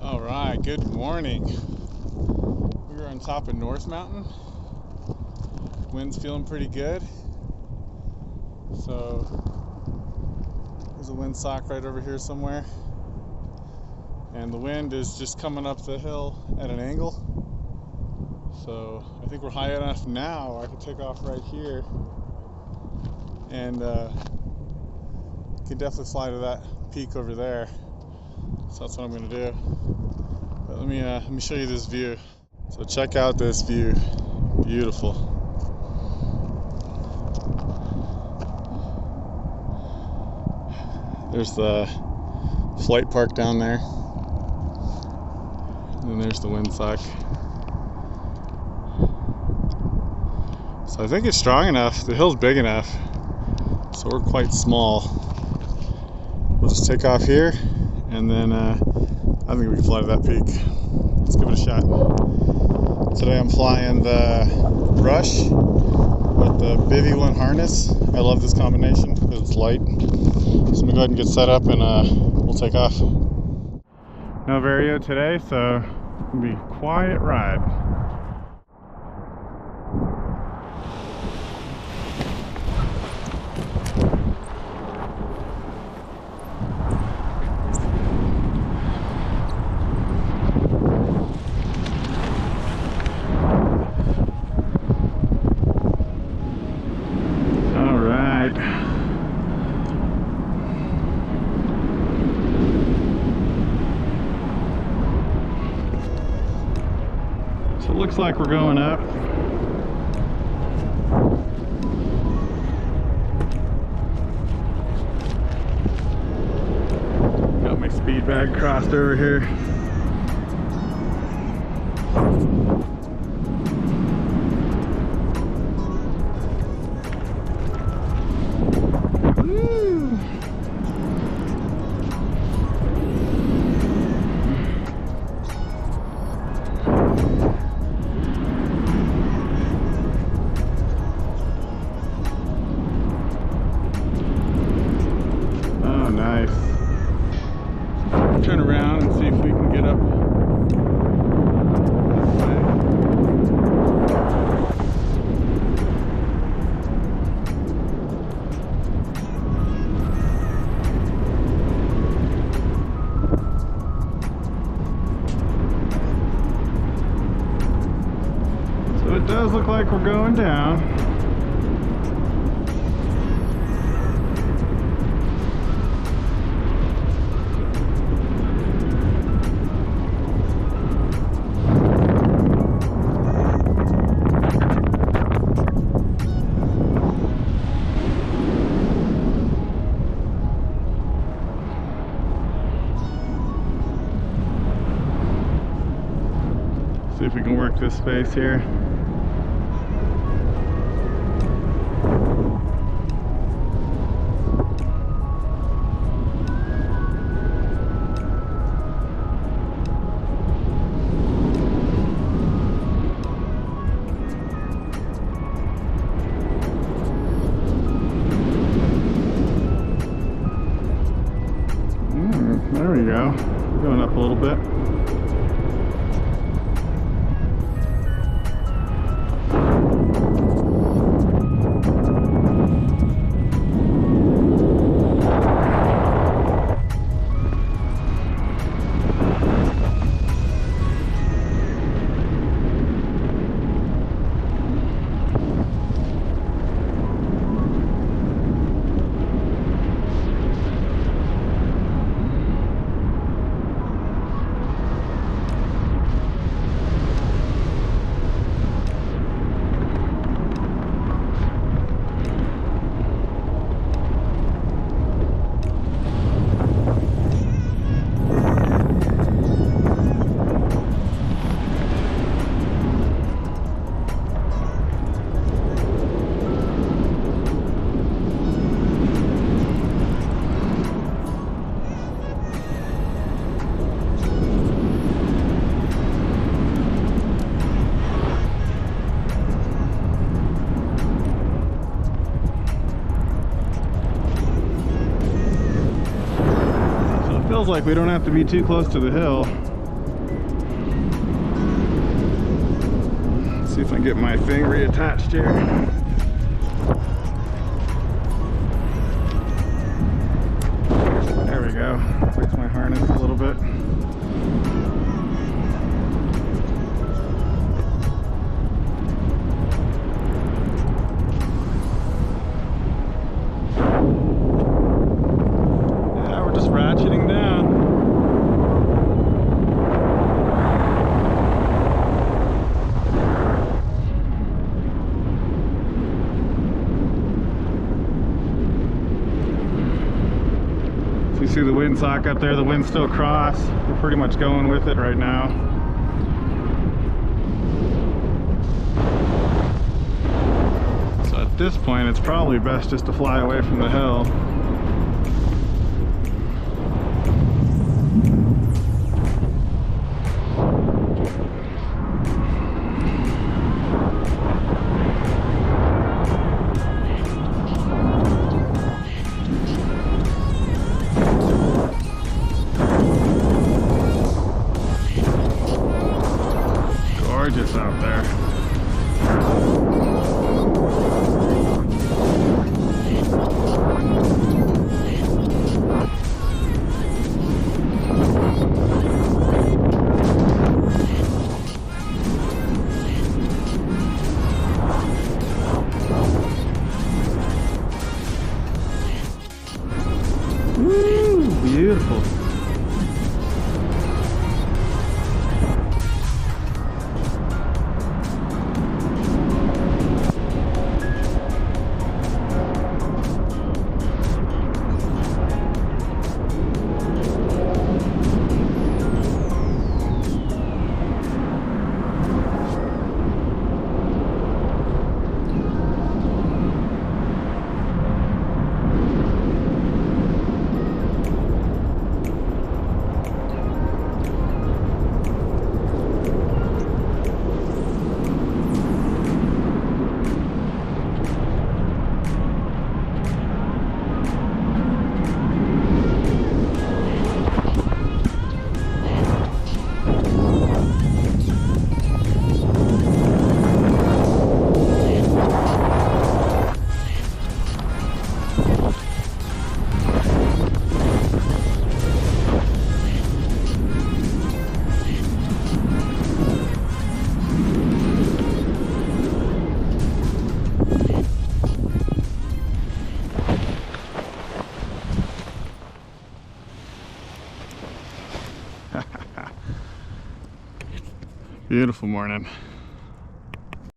All right, good morning. We're on top of North Mountain. Wind's feeling pretty good. So there's a windsock right over here somewhere. And the wind is just coming up the hill at an angle. So I think we're high enough now. I can take off right here and can definitely fly to that peak over there. So that's what I'm gonna do. But let me show you this view. So check out this view. Beautiful. There's the flight park down there. And then there's the windsock. So I think it's strong enough. The hill's big enough. So we're quite small. We'll just take off here and then I think we can fly to that peak. Let's give it a shot. Today I'm flying the Rush with the Bivy 1 harness. I love this combination because it's light. So I'm gonna go ahead and get set up and we'll take off. No Vario today, so it's gonna be a quiet ride. So it looks like we're going up. Got my speed bag crossed over here. Woo! Nice. Turn around and see if we can get up this way. So it does look like we're going down. See if we can work this space here. There we go. Going up a little bit. Feels like we don't have to be too close to the hill. See if I can get my thing reattached here. There we go. Fix my harness a little bit. Yeah, we're just ratcheting down. You see the windsock up there, the wind's still cross. We're pretty much going with it right now. So at this point, it's probably best just to fly away from the hill. Gorgeous out there. Woo, beautiful. Beautiful morning.